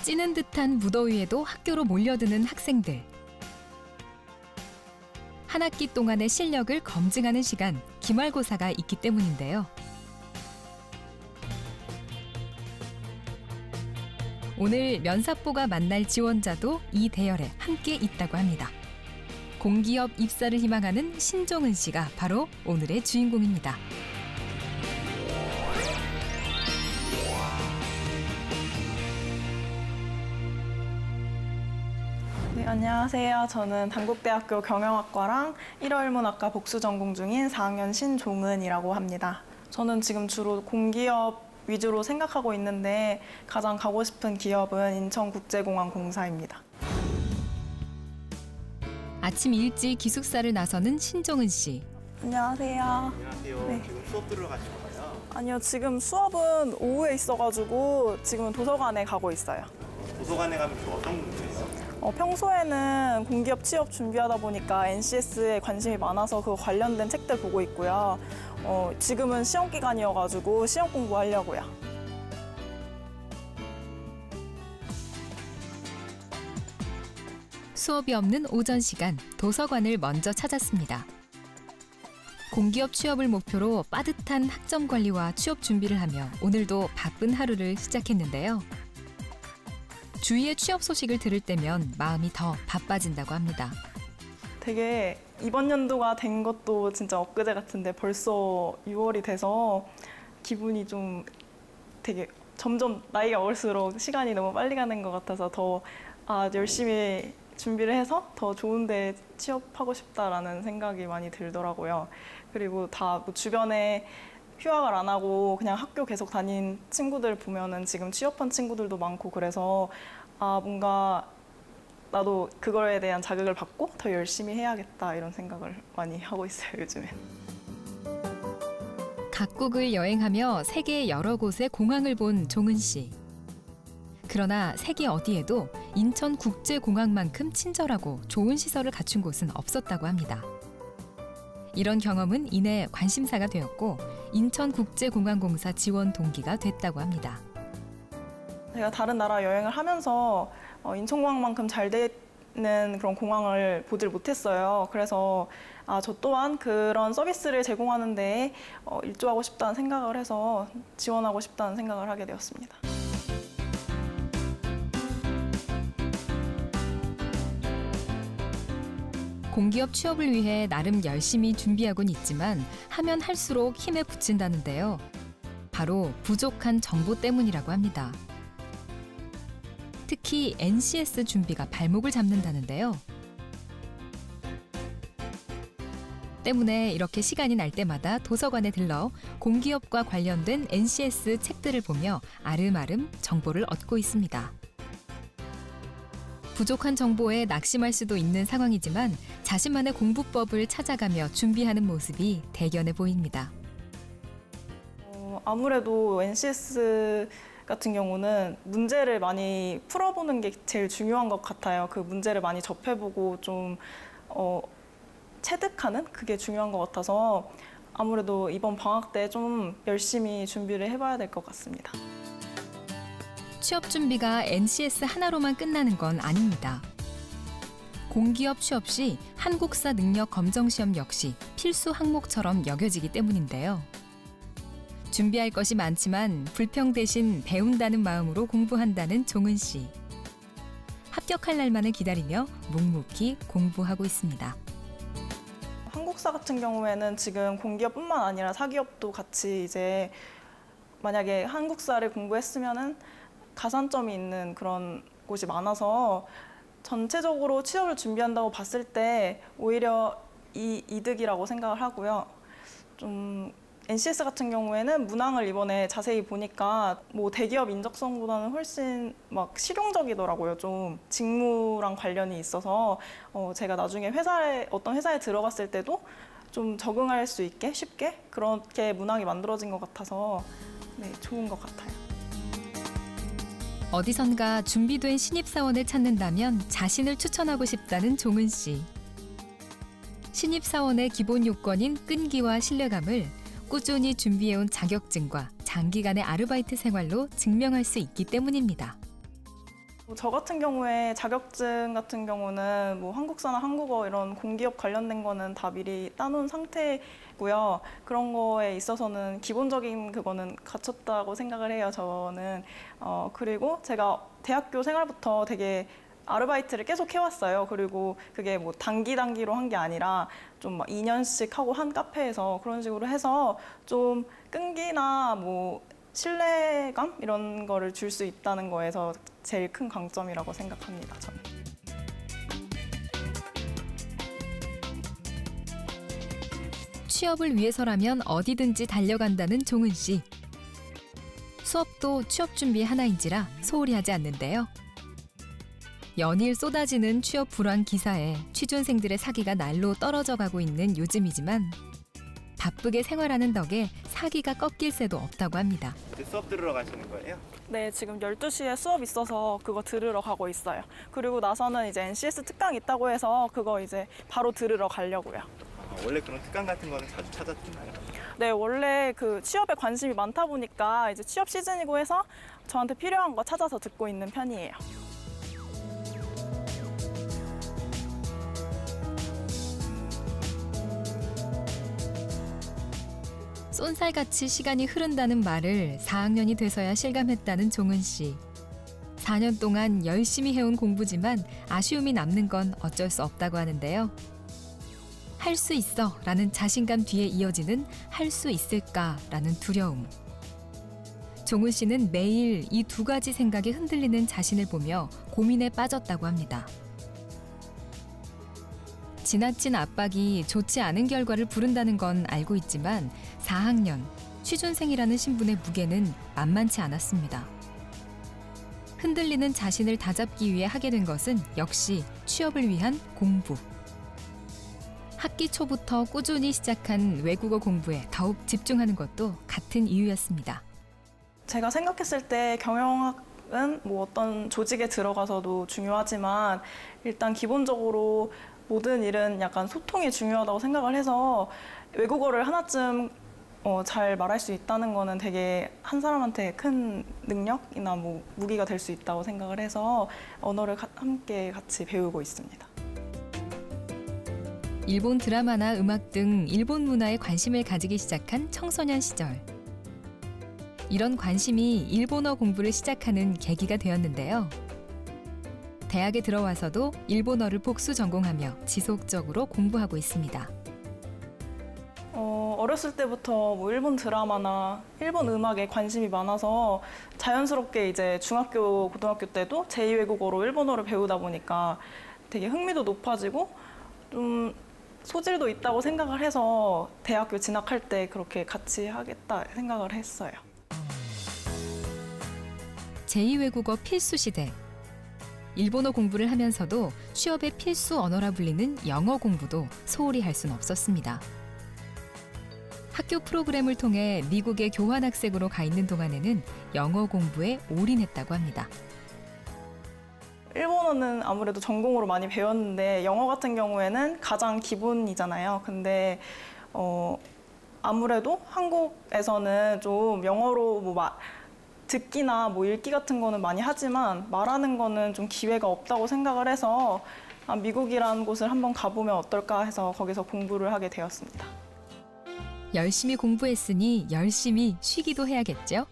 찌는 듯한 무더위에도 학교로 몰려드는 학생들. 한 학기 동안의 실력을 검증하는 시간, 기말고사가 있기 때문인데요. 오늘 면사포가 만날 지원자도 이 대열에 함께 있다고 합니다. 공기업 입사를 희망하는 신종은 씨가 바로 오늘의 주인공입니다. 네, 안녕하세요. 저는 단국대학교 경영학과랑 1월문학과 복수 전공 중인 4학년 신종은이라고 합니다. 저는 지금 주로 공기업 위주로 생각하고 있는데 가장 가고 싶은 기업은 인천국제공항공사입니다. 아침 일찍 기숙사를 나서는 신종은 씨. 안녕하세요. 안녕하세요. 네. 지금 수업 들으러 가시는 거예요? 아니요, 지금 수업은 오후에 있어가지고 지금은 도서관에 가고 있어요. 도서관에 가면 또 어떤 공부예요? 평소에는 공기업 취업 준비하다 보니까 NCS에 관심이 많아서 그 관련된 책들 보고 있고요. 지금은 시험 기간이어가지고 시험 공부하려고요. 수업이 없는 오전 시간, 도서관을 먼저 찾았습니다. 공기업 취업을 목표로 빠듯한 학점 관리와 취업 준비를 하며 오늘도 바쁜 하루를 시작했는데요. 주위의 취업 소식을 들을 때면 마음이 더 바빠진다고 합니다. 되게 이번 연도가 된 것도 진짜 엊그제 같은데 벌써 6월이 돼서 기분이 좀 되게 점점 나이가 먹을수록 시간이 너무 빨리 가는 것 같아서 더 열심히 준비를 해서 더 좋은 데 취업하고 싶다라는 생각이 많이 들더라고요. 그리고 다 뭐 주변에 휴학을 안 하고 그냥 학교 계속 다닌 친구들 보면은 지금 취업한 친구들도 많고 그래서 뭔가 나도 그거에 대한 자극을 받고 더 열심히 해야겠다 이런 생각을 많이 하고 있어요, 요즘엔. 각국을 여행하며 세계 여러 곳의 공항을 본 종은 씨. 그러나 세계 어디에도 인천국제공항만큼 친절하고 좋은 시설을 갖춘 곳은 없었다고 합니다. 이런 경험은 이내 관심사가 되었고 인천국제공항공사 지원 동기가 됐다고 합니다. 제가 다른 나라 여행을 하면서 인천공항만큼 잘 되는 그런 공항을 보질 못했어요. 그래서 저 또한 그런 서비스를 제공하는 데 일조하고 싶다는 생각을 해서 지원하고 싶다는 생각을 하게 되었습니다. 공기업 취업을 위해 나름 열심히 준비하곤 있지만 하면 할수록 힘에 부친다는데요. 바로 부족한 정보 때문이라고 합니다. 특히 NCS 준비가 발목을 잡는다는데요. 때문에 이렇게 시간이 날 때마다 도서관에 들러 공기업과 관련된 NCS 책들을 보며 아름아름 정보를 얻고 있습니다. 부족한 정보에 낙심할 수도 있는 상황이지만 자신만의 공부법을 찾아가며 준비하는 모습이 대견해 보입니다. 아무래도 NCS 같은 경우는 문제를 많이 풀어보는 게 제일 중요한 것 같아요. 그 문제를 많이 접해보고 좀 체득하는 그게 중요한 것 같아서 아무래도 이번 방학 때 좀 열심히 준비를 해봐야 될 것 같습니다. 취업 준비가 NCS 하나로만 끝나는 건 아닙니다. 공기업 취업 시 한국사 능력 검정 시험 역시 필수 항목처럼 여겨지기 때문인데요. 준비할 것이 많지만 불평 대신 배운다는 마음으로 공부한다는 종은 씨. 합격할 날만을 기다리며 묵묵히 공부하고 있습니다. 한국사 같은 경우에는 지금 공기업뿐만 아니라 사기업도 같이 이제 만약에 한국사를 공부했으면은 가산점이 있는 그런 곳이 많아서 전체적으로 취업을 준비한다고 봤을 때 오히려 이득이라고 생각을 하고요. 좀 NCS 같은 경우에는 문항을 이번에 자세히 보니까 뭐 대기업 인적성보다는 훨씬 막 실용적이더라고요. 좀 직무랑 관련이 있어서 제가 나중에 어떤 회사에 들어갔을 때도 좀 적응할 수 있게 쉽게 그렇게 문항이 만들어진 것 같아서 네, 좋은 것 같아요. 어디선가 준비된 신입사원을 찾는다면 자신을 추천하고 싶다는 종은 씨. 신입사원의 기본 요건인 끈기와 신뢰감을 꾸준히 준비해온 자격증과 장기간의 아르바이트 생활로 증명할 수 있기 때문입니다. 저 같은 경우에 자격증 같은 경우는 뭐 한국사나 한국어 이런 공기업 관련된 거는 다 미리 따놓은 상태고요. 그런 거에 있어서는 기본적인 그거는 갖췄다고 생각을 해요, 저는. 그리고 제가 대학교 생활부터 되게 아르바이트를 계속 해왔어요. 그리고 그게 뭐 단기로 한 게 아니라 좀 막 2년씩 하고 한 카페에서 그런 식으로 해서 좀 끈기나 뭐 신뢰감 이런 거를 줄 수 있다는 거에서 제일 큰 강점이라고 생각합니다, 저는. 취업을 위해서라면 어디든지 달려간다는 종은 씨. 수업도 취업 준비 하나인지라 소홀히 하지 않는데요. 연일 쏟아지는 취업 불황 기사에 취준생들의 사기가 날로 떨어져 가고 있는 요즘이지만 바쁘게 생활하는 덕에 사기가 꺾일 새도 없다고 합니다. 이제 수업 들으러 가시는 거예요? 네, 지금 12시에 수업 있어서 그거 들으러 가고 있어요. 그리고 나서는 이제 NCS 특강 있다고 해서 그거 이제 바로 들으러 가려고요. 원래 그런 특강 같은 거는 자주 찾아듣나요? 네, 원래 그 취업에 관심이 많다 보니까 이제 취업 시즌이고 해서 저한테 필요한 거 찾아서 듣고 있는 편이에요. 쏜살같이 시간이 흐른다는 말을 4학년이 돼서야 실감했다는 종은 씨. 4년 동안 열심히 해온 공부지만 아쉬움이 남는 건 어쩔 수 없다고 하는데요. 할 수 있어 라는 자신감 뒤에 이어지는 할 수 있을까 라는 두려움. 종은 씨는 매일 이 두 가지 생각에 흔들리는 자신을 보며 고민에 빠졌다고 합니다. 지나친 압박이 좋지 않은 결과를 부른다는 건 알고 있지만 4학년, 취준생이라는 신분의 무게는 만만치 않았습니다. 흔들리는 자신을 다잡기 위해 하게 된 것은 역시 취업을 위한 공부. 학기 초부터 꾸준히 시작한 외국어 공부에 더욱 집중하는 것도 같은 이유였습니다. 제가 생각했을 때 경영학은 뭐 어떤 조직에 들어가서도 중요하지만 일단 기본적으로 모든 일은 약간 소통이 중요하다고 생각을 해서 외국어를 하나쯤 잘 말할 수 있다는 거는 되게 한 사람한테 큰 능력이나 뭐 무기가 될 수 있다고 생각을 해서 언어를 함께 같이 배우고 있습니다. 일본 드라마나 음악 등 일본 문화에 관심을 가지기 시작한 청소년 시절. 이런 관심이 일본어 공부를 시작하는 계기가 되었는데요. 대학에 들어와서도 일본어를 복수 전공하며 지속적으로 공부하고 있습니다. 어렸을 때부터 뭐 일본 드라마나 일본 음악에 관심이 많아서 자연스럽게 이제 중학교, 고등학교 때도 제2외국어로 일본어를 배우다 보니까 되게 흥미도 높아지고 좀 소질도 있다고 생각을 해서 대학교 진학할 때 그렇게 같이 하겠다 생각을 했어요. 제2외국어 필수 시대. 일본어 공부를 하면서도 취업의 필수 언어라 불리는 영어 공부도 소홀히 할 수는 없었습니다. 학교 프로그램을 통해 미국에 교환학생으로 가 있는 동안에는 영어 공부에 올인했다고 합니다. 일본어는 아무래도 전공으로 많이 배웠는데 영어 같은 경우에는 가장 기본이잖아요. 근데 아무래도 한국에서는 좀 영어로 뭐 듣기나 뭐 읽기 같은 거는 많이 하지만 말하는 거는 좀 기회가 없다고 생각을 해서 미국이라는 곳을 한번 가보면 어떨까 해서 거기서 공부를 하게 되었습니다. 열심히 공부했으니 열심히 쉬기도 해야겠죠?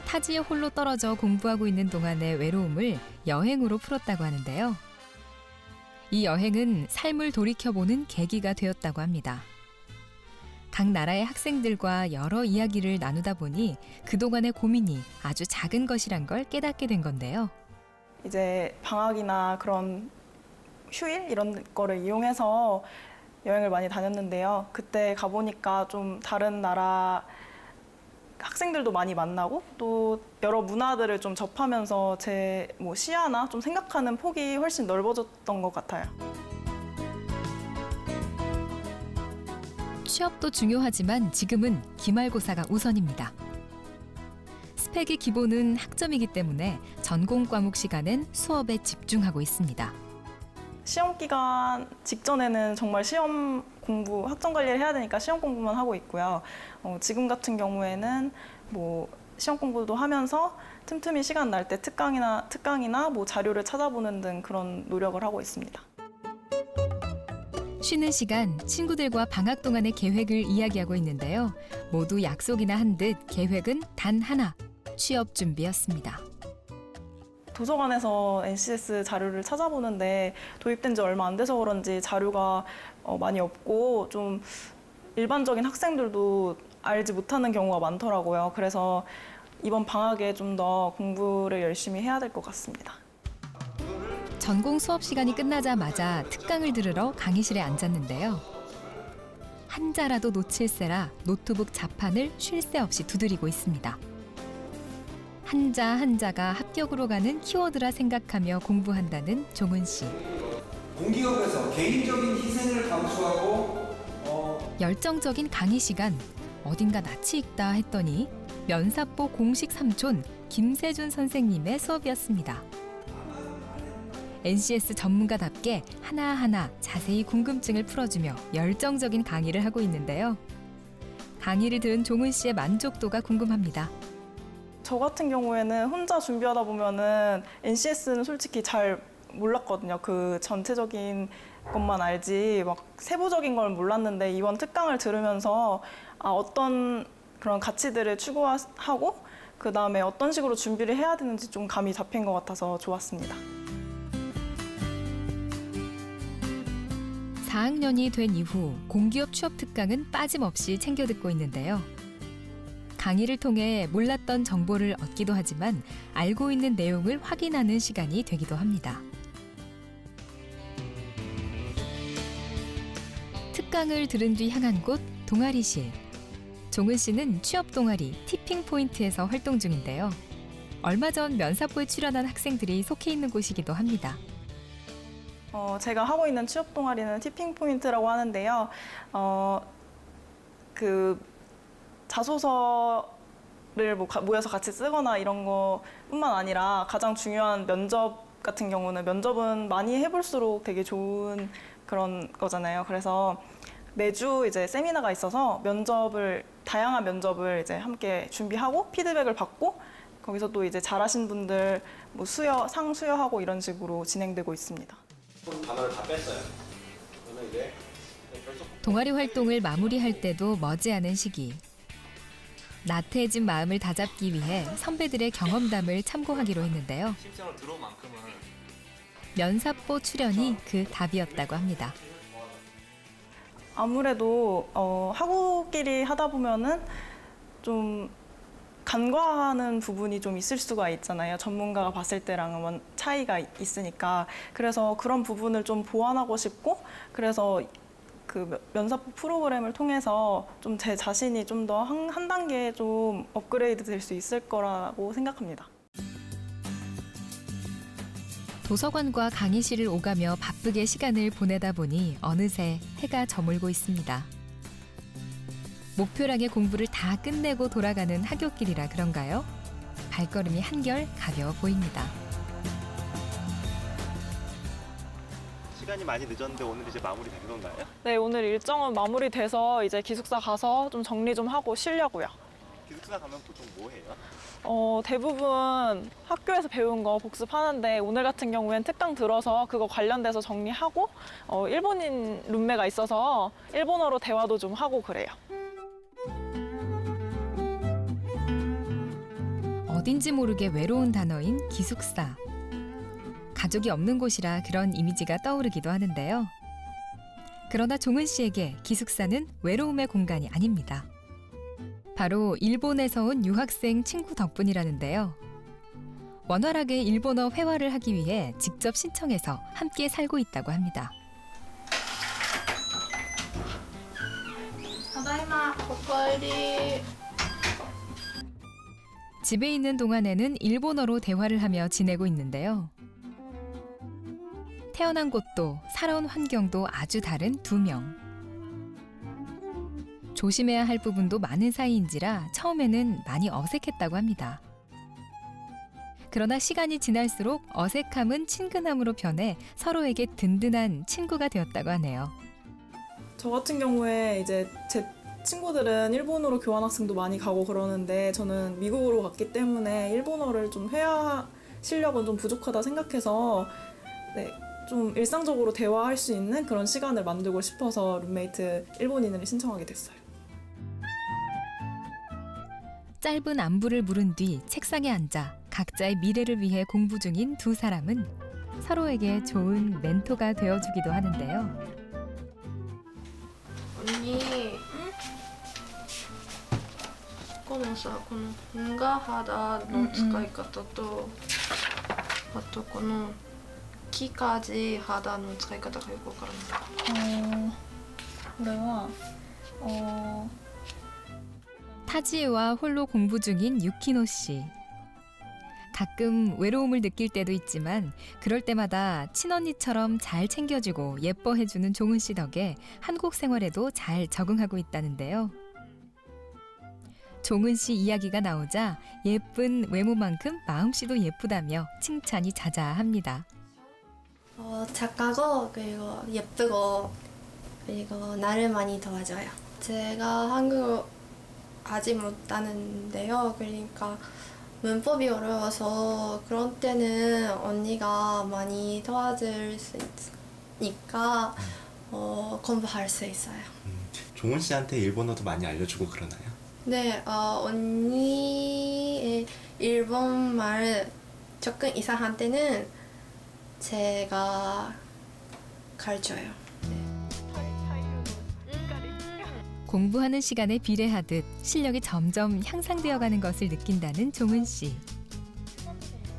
타지에 홀로 떨어져 공부하고 있는 동안의 외로움을 여행으로 풀었다고 하는데요. 이 여행은 삶을 돌이켜보는 계기가 되었다고 합니다. 각 나라의 학생들과 여러 이야기를 나누다 보니 그동안의 고민이 아주 작은 것이란 걸 깨닫게 된 건데요. 이제 방학이나 그런 휴일 이런 거를 이용해서 여행을 많이 다녔는데요. 그때 가보니까 좀 다른 나라 학생들도 많이 만나고 또 여러 문화들을 좀 접하면서 제 뭐 시야나 좀 생각하는 폭이 훨씬 넓어졌던 것 같아요. 취업도 중요하지만 지금은 기말고사가 우선입니다. 스펙의 기본은 학점이기 때문에 전공 과목 시간엔 수업에 집중하고 있습니다. 시험 기간 직전에는 정말 시험 공부, 학점 관리를 해야 되니까 시험 공부만 하고 있고요. 지금 같은 경우에는 뭐 시험 공부도 하면서 틈틈이 시간 날 때 특강이나 뭐 자료를 찾아보는 등 그런 노력을 하고 있습니다. 쉬는 시간 친구들과 방학 동안의 계획을 이야기하고 있는데요. 모두 약속이나 한 듯 계획은 단 하나, 취업 준비였습니다. 도서관에서 NCS 자료를 찾아보는데 도입된 지 얼마 안 돼서 그런지 자료가 많이 없고 좀 일반적인 학생들도 알지 못하는 경우가 많더라고요. 그래서 이번 방학에 좀 더 공부를 열심히 해야 될 것 같습니다. 전공 수업 시간이 끝나자마자 특강을 들으러 강의실에 앉았는데요. 한자라도 놓칠세라 노트북 자판을 쉴 새 없이 두드리고 있습니다. 한자 한자가 합격으로 가는 키워드라 생각하며 공부한다는 종은 씨. 공기업에서 개인적인 희생을 강조하고 열정적인 강의 시간, 어딘가 낯이 익다 했더니 면사포 공식 삼촌 김세준 선생님의 수업이었습니다. NCS 전문가답게 하나하나 자세히 궁금증을 풀어주며 열정적인 강의를 하고 있는데요. 강의를 들은 종은 씨의 만족도가 궁금합니다. 저 같은 경우에는 혼자 준비하다 보면은 NCS는 솔직히 잘 몰랐거든요. 그 전체적인 것만 알지 막 세부적인 걸 몰랐는데 이번 특강을 들으면서 어떤 그런 가치들을 추구하고 그다음에 어떤 식으로 준비를 해야 되는지 좀 감이 잡힌 것 같아서 좋았습니다. 4학년이 된 이후 공기업 취업 특강은 빠짐없이 챙겨 듣고 있는데요. 강의를 통해 몰랐던 정보를 얻기도 하지만 알고 있는 내용을 확인하는 시간이 되기도 합니다. 특강을 들은 뒤 향한 곳 동아리실. 종은 씨는 취업 동아리 티핑 포인트에서 활동 중인데요. 얼마 전 면사포에 출연한 학생들이 속해 있는 곳이기도 합니다. 제가 하고 있는 취업 동아리는 티핑 포인트라고 하는데요. 그 자소서를 모여서 같이 쓰거나 이런 거뿐만 아니라 가장 중요한 면접 같은 경우는 면접은 많이 해볼수록 되게 좋은 그런 거잖아요. 그래서 매주 이제 세미나가 있어서 다양한 면접을 이제 함께 준비하고 피드백을 받고 거기서 또 이제 잘하신 분들 뭐 상 수여하고 이런 식으로 진행되고 있습니다. 단어를 다 뺐어요. 저는 이제 동아리 활동을 마무리할 때도 머지않은 시기. 나태해진 마음을 다잡기 위해 선배들의 경험담을 참고하기로 했는데요. 실제로 들어온 만큼은 면사포 출연이 그 답이었다고 합니다. 아무래도 학우끼리 하다 보면은 좀 간과하는 부분이 좀 있을 수가 있잖아요. 전문가가 봤을 때랑은 차이가 있으니까. 그래서 그런 부분을 좀 보완하고 싶고 그래서 그 면사포 프로그램을 통해서 좀 제 자신이 좀 더 한 단계 좀 업그레이드 될 수 있을 거라고 생각합니다. 도서관과 강의실을 오가며 바쁘게 시간을 보내다 보니 어느새 해가 저물고 있습니다. 목표량의 공부를 다 끝내고 돌아가는 하굣길이라 그런가요? 발걸음이 한결 가벼워 보입니다. 시간이 많이 늦었는데 오늘 이제 마무리된 건가요? 네, 오늘 일정은 마무리돼서 이제 기숙사 가서 좀 정리 좀 하고 쉬려고요. 기숙사 가면 보통 뭐 해요? 대부분 학교에서 배운 거 복습하는데 오늘 같은 경우엔 특강 들어서 그거 관련돼서 정리하고 일본인 룸메가 있어서 일본어로 대화도 좀 하고 그래요. 어딘지 모르게 외로운 단어인 기숙사. 가족이 없는 곳이라 그런 이미지가 떠오르기도 하는데요. 그러나 종은 씨에게 기숙사는 외로움의 공간이 아닙니다. 바로 일본에서 온 유학생 친구 덕분이라는데요. 원활하게 일본어 회화를 하기 위해 직접 신청해서 함께 살고 있다고 합니다. 다다이마, 오카에리. 집에 있는 동안에는 일본어로 대화를 하며 지내고 있는데요. 태어난 곳도 살아온 환경도 아주 다른 두 명. 조심해야 할 부분도 많은 사이인지라 처음에는 많이 어색했다고 합니다. 그러나 시간이 지날수록 어색함은 친근함으로 변해 서로에게 든든한 친구가 되었다고 하네요. 저 같은 경우에 이제 제 친구들은 일본어로 교환학생도 많이 가고 그러는데 저는 미국으로 갔기 때문에 일본어를 좀 회화 실력은 좀 부족하다 생각해서 네, 좀 일상적으로 대화할 수 있는 그런 시간을 만들고 싶어서 룸메이트 일본인을 신청하게 됐어요. 짧은 안부를 물은 뒤 책상에 앉아 각자의 미래를 위해 공부 중인 두 사람은 서로에게 좋은 멘토가 되어주기도 하는데요. 언니,このさ、この本が肌の使い方と、あとこの木까지肌の使い方がよくわからない。これは 타지에와 홀로 공부 중인 유키노 씨. 가끔 외로움을 느낄 때도 있지만 그럴 때마다 친언니처럼 잘 챙겨주고 예뻐해주는 종은 씨 덕에 한국 생활에도 잘 적응하고 있다는데요. 종은 씨 이야기가 나오자 예쁜 외모만큼 마음씨도 예쁘다며 칭찬이 자자합니다. 착하고 그리고 예쁘고 그리고 나를 많이 도와줘요. 제가 한국어 아직 못하는데요. 그러니까 문법이 어려워서 그런 때는 언니가 많이 도와줄 수 있으니까 공부할 수 있어요. 종훈 씨한테 일본어도 많이 알려주고 그러나요? 네, 언니의 일본말 조금 이상한 때는 제가 가르쳐요. 공부하는 시간에 비례하듯 실력이 점점 향상되어가는 것을 느낀다는 종은 씨.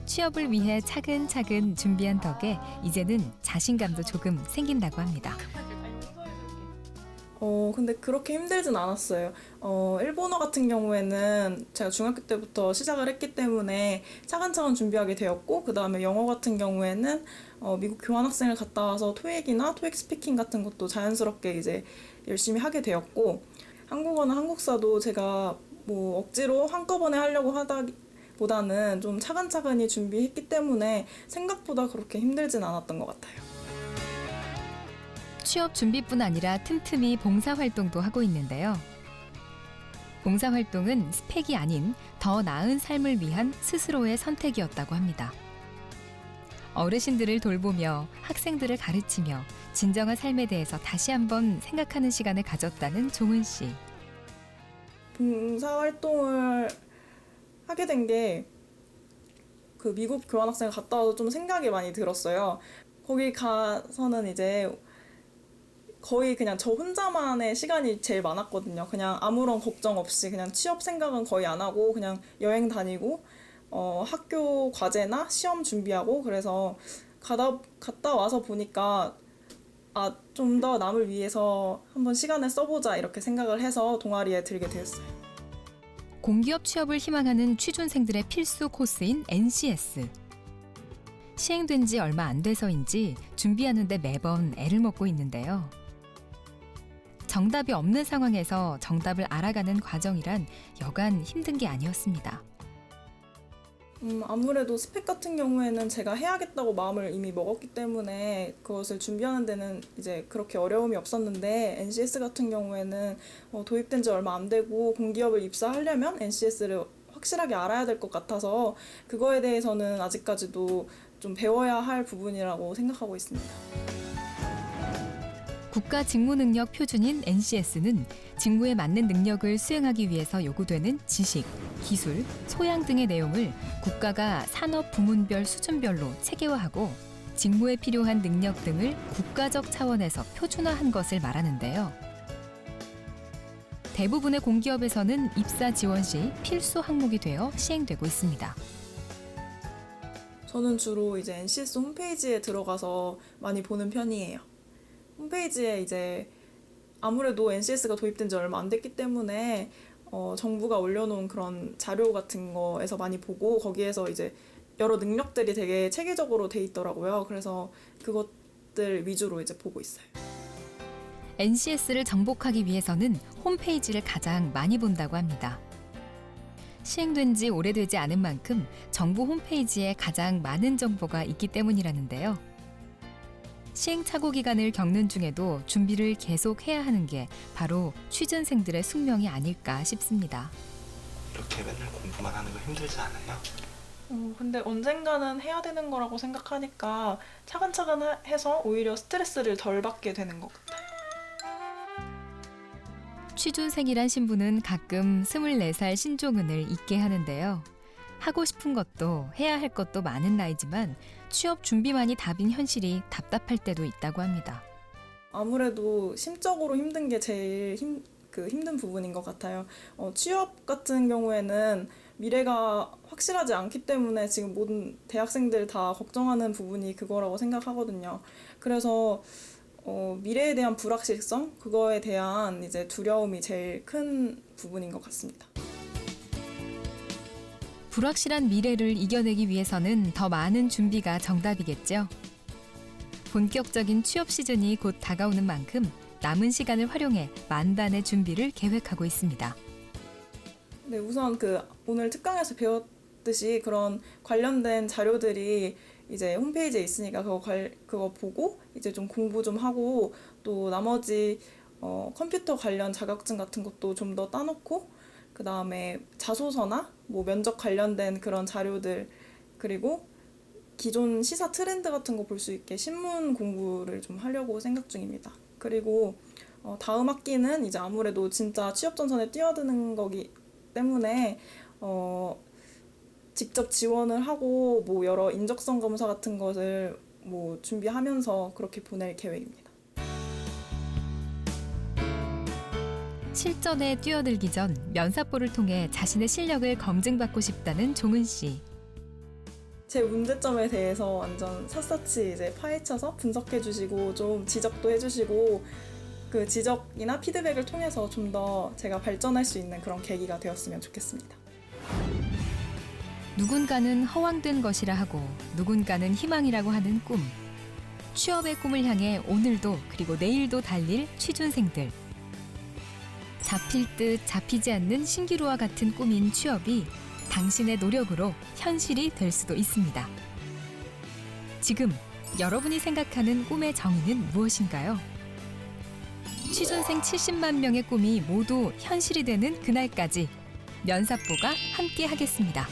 취업을 위해 차근차근 준비한 덕에 이제는 자신감도 조금 생긴다고 합니다. 근데 그렇게 힘들진 않았어요. 일본어 같은 경우에는 제가 중학교 때부터 시작을 했기 때문에 차근차근 준비하게 되었고, 그 다음에 영어 같은 경우에는 미국 교환학생을 갔다 와서 토익이나 토익 스피킹 같은 것도 자연스럽게 이제 열심히 하게 되었고, 한국어나 한국사도 제가 뭐 억지로 한꺼번에 하려고 하다보다는 좀 차근차근히 준비했기 때문에 생각보다 그렇게 힘들진 않았던 것 같아요. 취업 준비뿐 아니라 틈틈이 봉사활동도 하고 있는데요. 봉사활동은 스펙이 아닌 더 나은 삶을 위한 스스로의 선택이었다고 합니다. 어르신들을 돌보며 학생들을 가르치며 진정한 삶에 대해서 다시 한번 생각하는 시간을 가졌다는 종은 씨. 봉사활동을 하게 된 게 그 미국 교환학생을 갔다 와서 좀 생각이 많이 들었어요. 거기 가서는 이제 거의 그냥 저 혼자만의 시간이 제일 많았거든요. 그냥 아무런 걱정 없이 그냥 취업 생각은 거의 안 하고 그냥 여행 다니고 학교 과제나 시험 준비하고, 그래서 갔다 와서 보니까 좀 더 남을 위해서 한번 시간을 써보자 이렇게 생각을 해서 동아리에 들게 되었어요. 공기업 취업을 희망하는 취준생들의 필수 코스인 NCS. 시행된 지 얼마 안 돼서인지 준비하는데 매번 애를 먹고 있는데요. 정답이 없는 상황에서 정답을 알아가는 과정이란 여간 힘든 게 아니었습니다. 아무래도 스펙 같은 경우에는 제가 해야겠다고 마음을 이미 먹었기 때문에 그것을 준비하는 데는 이제 그렇게 어려움이 없었는데, NCS 같은 경우에는 도입된 지 얼마 안 되고 공기업을 입사하려면 NCS를 확실하게 알아야 될 것 같아서 그거에 대해서는 아직까지도 좀 배워야 할 부분이라고 생각하고 있습니다. 국가 직무 능력 표준인 NCS는 직무에 맞는 능력을 수행하기 위해서 요구되는 지식, 기술, 소양 등의 내용을 국가가 산업 부문별 수준별로 체계화하고 직무에 필요한 능력 등을 국가적 차원에서 표준화한 것을 말하는데요. 대부분의 공기업에서는 입사 지원 시 필수 항목이 되어 시행되고 있습니다. 저는 주로 이제 NCS 홈페이지에 들어가서 많이 보는 편이에요. 홈페이지에 이제 아무래도 NCS가 도입된 지 얼마 안 됐기 때문에 정부가 올려놓은 그런 자료 같은 거에서 많이 보고, 거기에서 이제 여러 능력들이 되게 체계적으로 돼 있더라고요. 그래서 그것들 위주로 이제 보고 있어요. NCS를 정복하기 위해서는 홈페이지를 가장 많이 본다고 합니다. 시행된 지 오래되지 않은 만큼 정부 홈페이지에 가장 많은 정보가 있기 때문이라는데요. 시행착오 기간을 겪는 중에도 준비를 계속해야 하는 게 바로 취준생들의 숙명이 아닐까 싶습니다. 이렇게 맨날 공부만 하는 거 힘들지 않아요? 근데 언젠가는 해야 되는 거라고 생각하니까 차근차근 해서 오히려 스트레스를 덜 받게 되는 것 같아요. 취준생이란 신분은 가끔 24살 신종은을 잊게 하는데요. 하고 싶은 것도 해야 할 것도 많은 나이지만 취업 준비만이 답인 현실이 답답할 때도 있다고 합니다. 아무래도 심적으로 힘든 게 제일 힘든 부분인 것 같아요. 취업 같은 경우에는 미래가 확실하지 않기 때문에 지금 모든 대학생들 다 걱정하는 부분이 그거라고 생각하거든요. 그래서 미래에 대한 불확실성, 그거에 대한 이제 두려움이 제일 큰 부분인 것 같습니다. 불확실한 미래를 이겨내기 위해서는 더 많은 준비가 정답이겠죠. 본격적인 취업 시즌이 곧 다가오는 만큼 남은 시간을 활용해 만반의 준비를 계획하고 있습니다. 네, 우선 오늘 특강에서 배웠듯이 그런 관련된 자료들이 이제 홈페이지에 있으니까 그거 보고 이제 좀 공부 좀 하고 또 나머지 컴퓨터 관련 자격증 같은 것도 좀 더 따놓고 그 다음에 자소서나 뭐 면접 관련된 그런 자료들 그리고 기존 시사 트렌드 같은 거 볼 수 있게 신문 공부를 좀 하려고 생각 중입니다. 그리고 다음 학기는 이제 아무래도 진짜 취업 전선에 뛰어드는 거기 때문에 직접 지원을 하고 뭐 여러 인적성 검사 같은 것을 뭐 준비하면서 그렇게 보낼 계획입니다. 실전에 뛰어들기 전 면사포를 통해 자신의 실력을 검증받고 싶다는 종은 씨. 제 문제점에 대해서 완전 샅샅이 이제 파헤쳐서 분석해 주시고 좀 지적도 해주시고 그 지적이나 피드백을 통해서 좀 더 제가 발전할 수 있는 그런 계기가 되었으면 좋겠습니다. 누군가는 허황된 것이라 하고 누군가는 희망이라고 하는 꿈. 취업의 꿈을 향해 오늘도 그리고 내일도 달릴 취준생들. 잡힐 듯 잡히지 않는 신기루와 같은 꿈인 취업이 당신의 노력으로 현실이 될 수도 있습니다. 지금 여러분이 생각하는 꿈의 정의는 무엇인가요? 취준생 70만 명의 꿈이 모두 현실이 되는 그날까지 면사포가 함께 하겠습니다.